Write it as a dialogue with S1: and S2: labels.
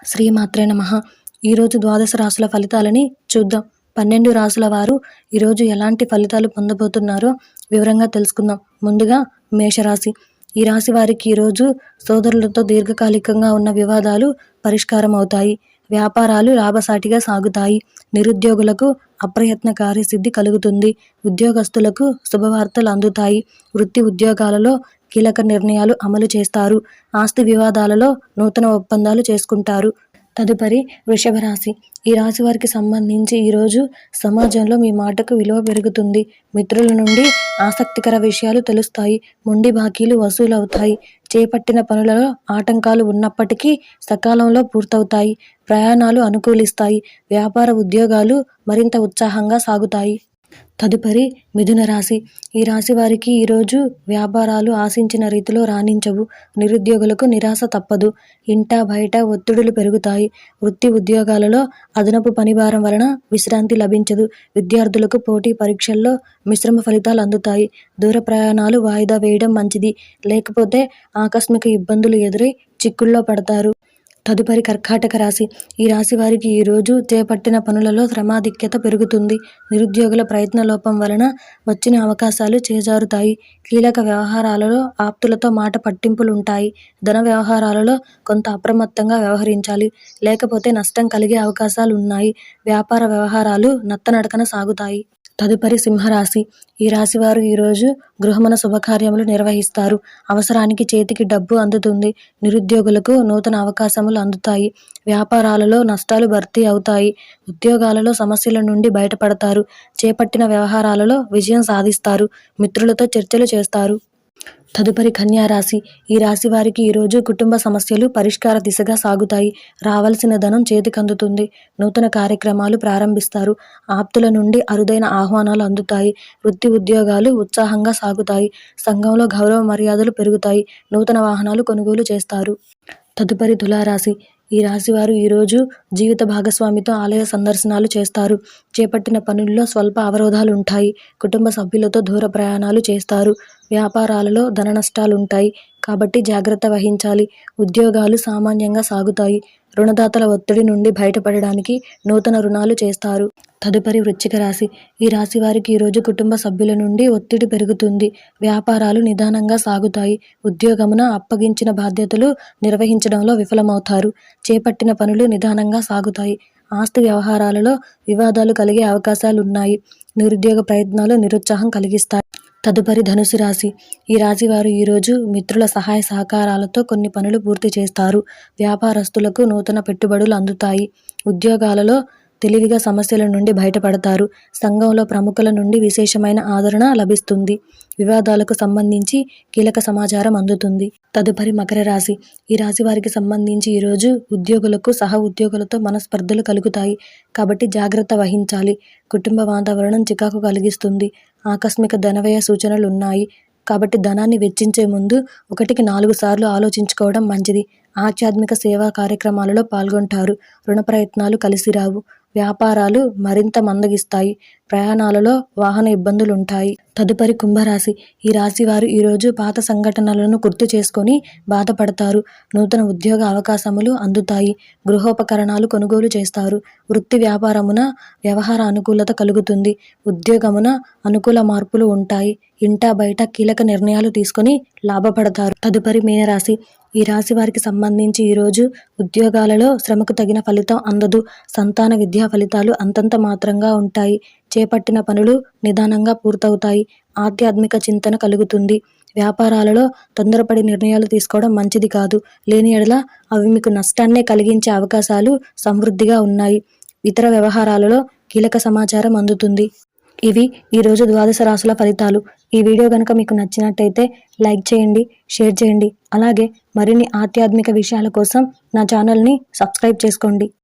S1: శ్రీమాత్రే నమః. ఈరోజు ద్వాదశ రాశుల ఫలితాలని చూద్దాం. 12 రాశుల వారు ఈరోజు ఎలాంటి ఫలితాలు పొందబోతున్నారో వివరంగా తెలుసుకుందాం. ముందుగా మేషరాశి. ఈ రాశి వారికి ఈరోజు సోదరులతో దీర్ఘకాలికంగా ఉన్న వివాదాలు పరిష్కారం అవుతాయి. వ్యాపారాలు లాభసాటిగా సాగుతాయి. నిరుద్యోగులకు అప్రయత్న కార్యసిద్ధి కలుగుతుంది. ఉద్యోగస్తులకు శుభవార్తలు అందుతాయి. వృత్తి ఉద్యోగాలలో కీలక నిర్ణయాలు అమలు చేస్తారు. ఆస్తి వివాదాలలో నూతన ఒప్పందాలు చేసుకుంటారు. తదుపరి వృషభ రాశి. ఈ రాశి వారికి సంబంధించి ఈరోజు సమాజంలో మీ మాటకు విలువ పెరుగుతుంది. మిత్రుల నుండి ఆసక్తికర విషయాలు తెలుస్తాయి. మొండి బాకీలు వసూలవుతాయి. చేపట్టిన పనులలో ఆటంకాలు ఉన్నప్పటికీ సకాలంలో పూర్తవుతాయి. ప్రయాణాలు అనుకూలిస్తాయి. వ్యాపార ఉద్యోగాలు మరింత ఉత్సాహంగా సాగుతాయి. తదుపరి మిథున రాశి. ఈ రాశి వారికి ఈరోజు వ్యాపారాలు ఆశించిన రీతిలో రాణించవు. నిరుద్యోగులకు నిరాశ తప్పదు. ఇంటా బయట ఒత్తిడులు పెరుగుతాయి. వృత్తి ఉద్యోగాలలో అదనపు పనిభారం వలన విశ్రాంతి లభించదు. విద్యార్థులకు పోటీ పరీక్షల్లో మిశ్రమ ఫలితాలు అందుతాయి. దూర ప్రయాణాలు వాయిదా వేయడం మంచిది. లేకపోతే ఆకస్మిక ఇబ్బందులు ఎదురై చిక్కుల్లో పడతారు. తదుపరి కర్కాటక రాశి. ఈ రాశి వారికి ఈరోజు చేపట్టిన పనులలో శ్రమాధిక్యత పెరుగుతుంది. నిరుద్యోగుల ప్రయత్న లోపం వలన వచ్చిన అవకాశాలు చేజారుతాయి. కీలక వ్యవహారాలలో ఆప్తులతో మాట పట్టింపులుంటాయి. ధన వ్యవహారాలలో కొంత అప్రమత్తంగా వ్యవహరించాలి. లేకపోతే నష్టం కలిగే అవకాశాలున్నాయి. వ్యాపార వ్యవహారాలు నత్తనడకన సాగుతాయి. తదుపరి సింహరాశి. ఈ రాశివారు ఈరోజు గృహమున శుభకార్యములు నిర్వహిస్తారు. అవసరానికి చేతికి డబ్బు అందుతుంది. నిరుద్యోగులకు నూతన అవకాశములు అందుతాయి. వ్యాపారాలలో నష్టాలు భర్తీ అవుతాయి. ఉద్యోగాలలో సమస్యల నుండి బయటపడతారు. చేపట్టిన వ్యవహారాలలో విజయం సాధిస్తారు. మిత్రులతో చర్చలు చేస్తారు. తదుపరి కన్యా రాశి. ఈ రాశి వారికి ఈరోజు కుటుంబ సమస్యలు పరిష్కార దిశగా సాగుతాయి. రావాల్సిన ధనం చేతికందుతుంది. నూతన కార్యక్రమాలు ప్రారంభిస్తారు. ఆప్తుల నుండి అరుదైన ఆహ్వానాలు అందుతాయి. వృత్తి ఉద్యోగాలు ఉత్సాహంగా సాగుతాయి. సంఘంలో గౌరవ మర్యాదలు పెరుగుతాయి. నూతన వాహనాలు కొనుగోలు చేస్తారు. తదుపరి తులారాశి. ఈ రాశివారు ఈరోజు జీవిత భాగస్వామితో ఆలయ సందర్శనాలు చేస్తారు. చేపట్టిన పనుల్లో స్వల్ప అవరోధాలుంటాయి. కుటుంబ సభ్యులతో దూర ప్రయాణాలు చేస్తారు. వ్యాపారాలలో ధన నష్టాలుంటాయి కాబట్టి జాగ్రత్త వహించాలి. ఉద్యోగాలు సామాన్యంగా సాగుతాయి. రుణదాతల ఒత్తిడి నుండి బయటపడడానికి నూతన రుణాలు చేస్తారు. తదుపరి వృశ్చిక రాశి. ఈ రాశి వారికి ఈరోజు కుటుంబ సభ్యుల నుండి ఒత్తిడి పెరుగుతుంది. వ్యాపారాలు నిదానంగా సాగుతాయి. ఉద్యోగమున అప్పగించిన బాధ్యతలు నిర్వహించడంలో విఫలమవుతారు. చేపట్టిన పనులు నిదానంగా సాగుతాయి. ఆస్తి వ్యవహారాలలో వివాదాలు కలిగే అవకాశాలున్నాయి. నిరుద్యోగ ప్రయత్నాలు నిరుత్సాహం కలిగిస్తాయి. తదుపరి ధనుసు రాశి. ఈ రాశి వారు ఈరోజు మిత్రుల సహాయ సహకారాలతో కొన్ని పనులు పూర్తి చేస్తారు. వ్యాపారస్తులకు నూతన పెట్టుబడులు అందుతాయి. ఉద్యోగాలలో తెలివిగా సమస్యల నుండి బయటపడతారు. సంఘంలో ప్రముఖుల నుండి విశేషమైన ఆదరణ లభిస్తుంది. వివాదాలకు సంబంధించి కీలక సమాచారం అందుతుంది. తదుపరి మకర రాశి. ఈ రాశి వారికి సంబంధించి ఈరోజు ఉద్యోగులకు సహ ఉద్యోగులతో మనస్పర్ధలు కలుగుతాయి కాబట్టి జాగ్రత్త వహించాలి. కుటుంబ వాతావరణం చికాకు కలిగిస్తుంది. ఆకస్మిక ధనవ్యయ సూచనలు ఉన్నాయి కాబట్టి ధనాన్ని వెచ్చించే ముందు 1-4 సార్లు ఆలోచించుకోవడం మంచిది. ఆధ్యాత్మిక సేవా కార్యక్రమాలలో పాల్గొంటారు. రుణ ప్రయత్నాలు కలిసిరావు. వ్యాపారాలు మరింత మందగిస్తాయి. ప్రయాణాలలో వాహన ఇబ్బందులుంటాయి. తదుపరి కుంభరాశి. ఈ రాశి వారు ఈరోజు పాత సంఘటనలను గుర్తు చేసుకొని బాధపడతారు. నూతన ఉద్యోగ అవకాశములు అందుతాయి. గృహోపకరణాలు కొనుగోలు చేస్తారు. వృత్తి వ్యాపారమున వ్యవహార అనుకూలత కలుగుతుంది. ఉద్యోగమున అనుకూల మార్పులు ఉంటాయి. ఇంటా బయట కీలక నిర్ణయాలు తీసుకొని లాభపడతారు. తదుపరి మీనరాశి. ఈ రాశి వారికి సంబంధించి ఈరోజు ఉద్యోగాలలో శ్రమకు తగిన ఫలితం అందదు. సంతాన విద్యా ఫలితాలు అంతంత మాత్రంగా ఉంటాయి. చేపట్టిన పనులు నిదానంగా పూర్తవుతాయి. ఆధ్యాత్మిక చింతన కలుగుతుంది. వ్యాపారాలలో తొందరపడి నిర్ణయాలు తీసుకోవడం మంచిది కాదు. లేని ఎడల అవి మీకు నష్టాన్నే కలిగించే అవకాశాలు సమృద్ధిగా ఉన్నాయి. ఇతర వ్యవహారాలలో కీలక సమాచారం అందుతుంది. ఇవి ఈరోజు ద్వాదశ రాశుల ఫలితాలు. ఈ వీడియో కనుక మీకు నచ్చినట్టయితే లైక్ చేయండి, షేర్ చేయండి. అలాగే మరిన్ని ఆధ్యాత్మిక విషయాల కోసం నా ఛానల్ని సబ్స్క్రైబ్ చేసుకోండి.